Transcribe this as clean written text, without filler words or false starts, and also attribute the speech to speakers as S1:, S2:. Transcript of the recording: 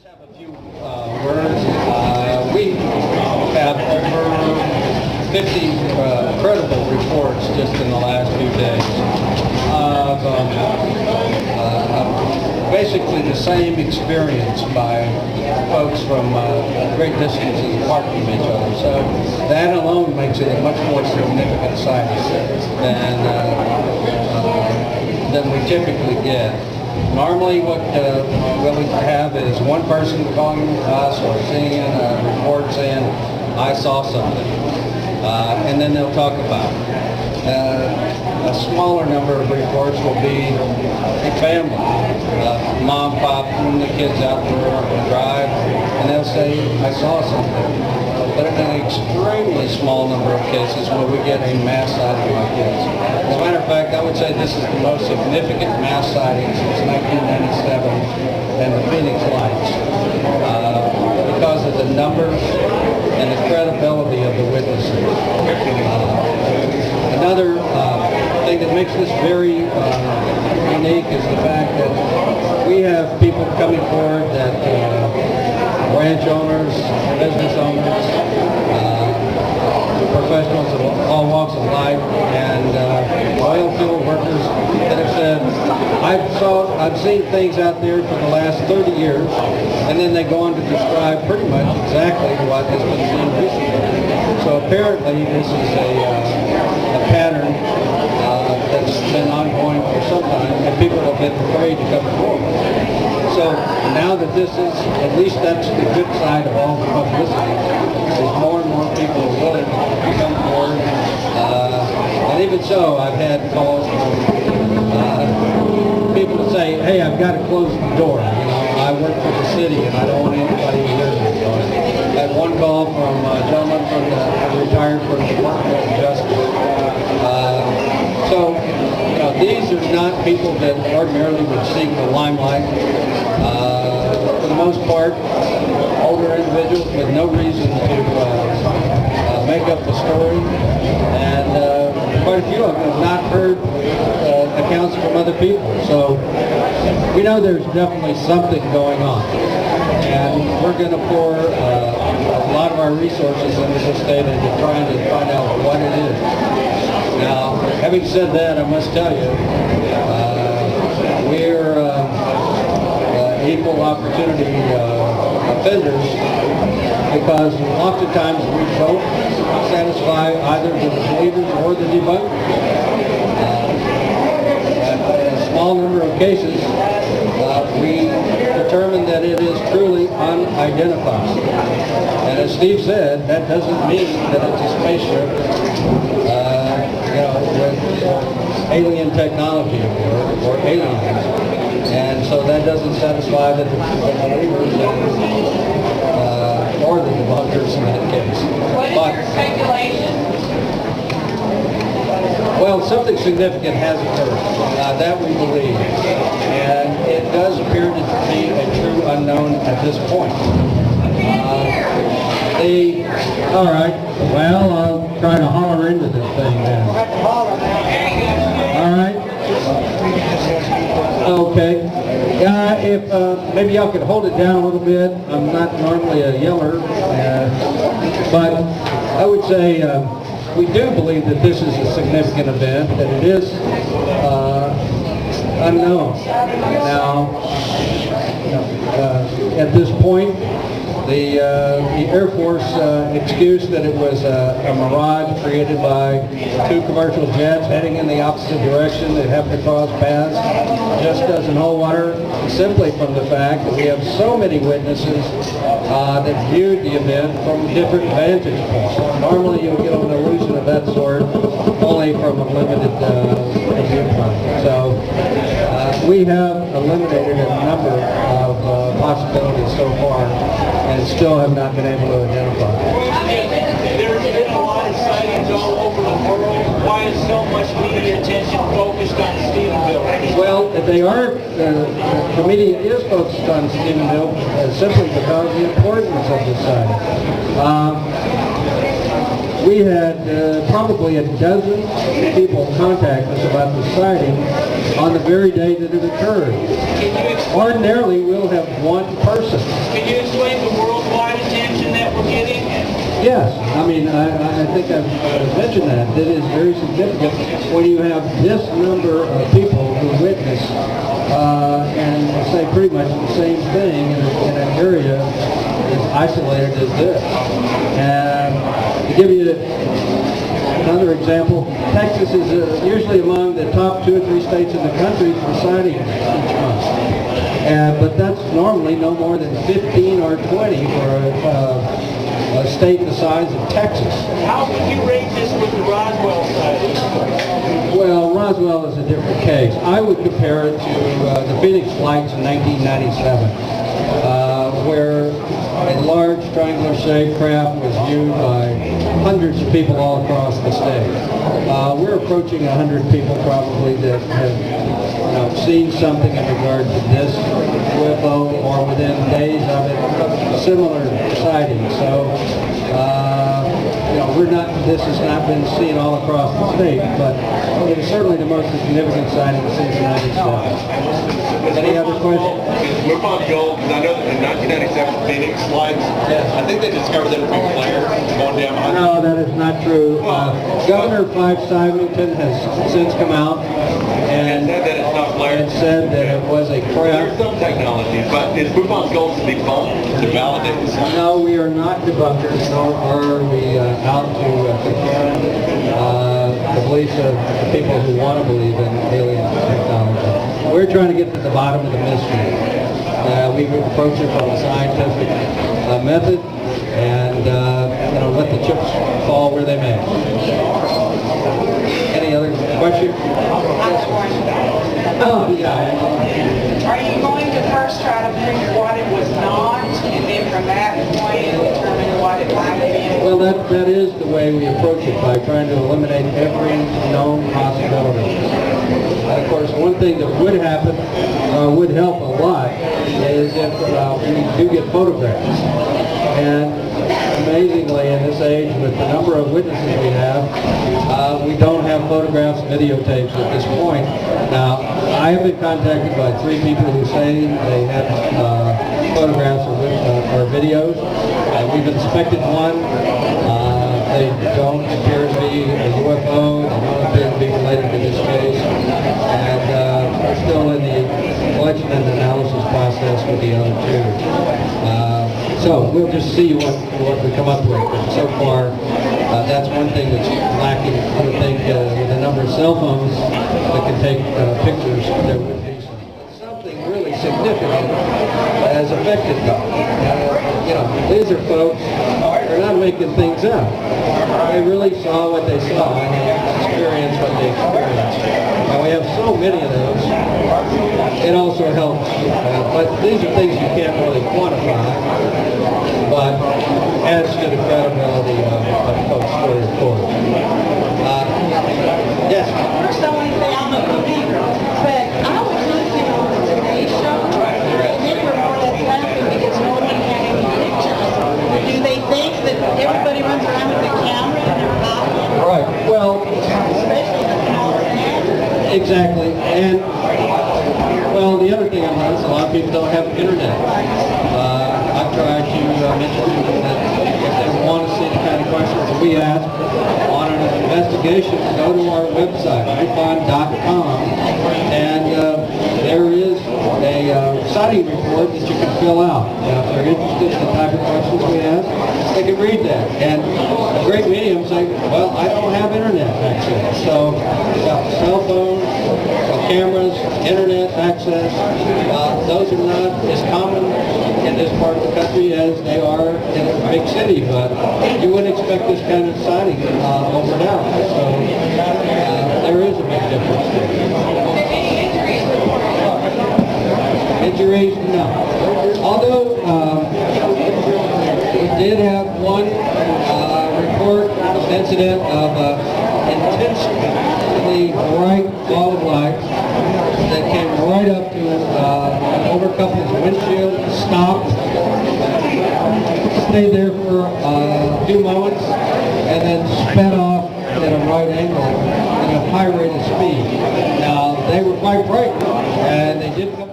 S1: have a few words. We have over 50 credible reports just in the last few days of basically the same experience by folks from great distances apart from each other. So that alone makes it a much more significant sighting than we typically get. Normally what we have is one person calling us or seeing a report saying, I saw something, and then they'll talk about it. A smaller number of reports will be a family, mom, pop, and the kids out there on the drive, and they'll say, I saw something. But in an extremely small number of cases will we get a mass sighting like this. As a matter of fact, I would say this is the most significant mass sighting since 1997 and the Phoenix Lights because of the numbers and the credibility of the witnesses. Another thing that makes this very unique is the fact that we have people coming forward that ranch owners, business owners, professionals of all walks of life, and oil field workers that have said, I've seen things out there for the last 30 years, and then they go on to describe pretty much exactly what has been seen recently. So apparently this is a pattern that's been ongoing for some time, and people have been afraid to come forward. So now that this is, at least that's the good side of all the publicity, is more and more people are willing to come forward. And even so, I've had calls from people to say, hey, I've got to close the door. You know, I work for the city and I don't want anybody to hear me. I had one call from a gentleman retired from the Department of Justice. So, you know, these are not people that ordinarily would seek the limelight. For the most part, older individuals with no reason to make up the story, and quite a few of them have not heard accounts from other people. So we know there's definitely something going on, and we're going to pour a lot of our resources into this data into trying to find out what it is. Now, having said that, I must tell you, we're equal opportunity offenders because oftentimes we don't satisfy either the believers or the debunkers. In a small number of cases, we determine that it is truly unidentified. And as Steve said, that doesn't mean that it's a spaceship with alien technology or aliens. And so that doesn't satisfy the believers or the debunkers in that case.
S2: What is your speculation?
S1: Well, something significant has occurred. That we believe. And it does appear to be a true unknown at this point. All right. Well, I'll try to holler into this thing then. All right. Okay. If maybe y'all could hold it down a little bit. I'm not normally a yeller, but I would say we do believe that this is a significant event, that it is unknown. Now, at this point, the Air Force excuse that it was a mirage created by two commercial jets heading in the opposite direction that happened to cross paths just doesn't hold water, simply from the fact that we have so many witnesses that viewed the event from different vantage points. Normally you'll get an illusion of that sort only from a limited viewpoint. So we have eliminated a number of possibilities so far and still have not been able to identify.
S3: There's been a lot of sightings all over the world. Why is so much media attention focused on Stephenville?
S1: Well, they are, the media is focused on Stephenville simply because of the importance of the site. We had probably a dozen people contact us about the sighting on the very day that it occurred. Ordinarily, we'll have one person Yes, I mean, I think I've mentioned that. That is very significant when you have this number of people who witness and say pretty much the same thing in an area as isolated as this. And to give you another example, Texas is usually among the top 2 or 3 states in the country for sightings each month. But that's normally no more than 15 or 20 for a state the size of Texas.
S3: How would you rate this with the Roswell sighting?
S1: Well, Roswell is a different case. I would compare it to the Phoenix flights in 1997, where a large triangular-shaped craft was viewed by hundreds of people all across the state. We're approaching 100 people probably that have seen something in regard to this UFO or within days of it, similar sightings. So, this has not been seen all across the state, but it is certainly the most significant sighting since 1997. Any other questions?
S4: MUFON Gold, I know that in 1997 Phoenix flights, I think they discovered that it was flare going down behind.
S1: No, that is not true. Governor Fife Symington has since come out and
S4: said that it's not flare.
S1: and said that it was a
S4: There's
S1: craft.
S4: some technology, but is MUFON Gold debunked to validate this?
S1: No, we are not debunkers, nor are we out to confirm the beliefs of the people who want to believe in alien technology. We're trying to get to the bottom of the mystery. We approach it from a scientific method and let the chips fall where they may. Any other questions? Oh, yeah.
S2: Are you going to first try to prove what it was not, and then from that point determine what it might have been?
S1: Well, that is the way we approach it, by trying to eliminate every known possibility. And of course, one thing that would happen, would help a lot, is if we do get photographs. And amazingly, in this age, with the number of witnesses we have, we don't have photographs, videotapes at this point. Now, I have been contacted by 3 people who say they have photographs or videos. We've inspected one. They don't appear to be a UFO. They don't appear to be related to this case. And we're still in the collection and analysis process with the other 2. So we'll just see what we come up with. But so far, that's one thing that's lacking. I would think with the number of cell phones that can take pictures, there would be something really significant has affected them. These are folks, they're not making things up. They really saw what they saw and they experienced what they experienced. And we have so many of those. It also helps. But these are things you can't really quantify, but adds to the credibility of folks' story reports. Yes?
S2: First, I want to say I'm a believer, but I was listening on the Today Show, and they were more or less laughing because no one had any pictures. Do they think that everybody runs around with a camera in their pocket?
S1: Right. Well,
S2: Especially the small camera.
S1: exactly. And, well, the other thing I noticed, a lot of people don't have internet. I've tried to mention to them that if they want to see the kind of questions that we ask on an investigation, go to our website, MUFON.com, and there is a sighting report that you can fill out. Now, if they're interested in the type of questions we ask, they can read that. And a great medium say, well, I don't have internet access. So, cell phones, cameras, internet access, those are not as common in this part of the country as they are in a big city, but you wouldn't expect this kind of sighting over now. So there is a big difference there. Injuries? No. Although we did have one report of an incident of intensely bright ball of light that came right up to an overcoupled's windshield, stopped, stayed there for a few moments, and then sped off at a right angle at a high rate of speed. Now, they were quite bright, and they did go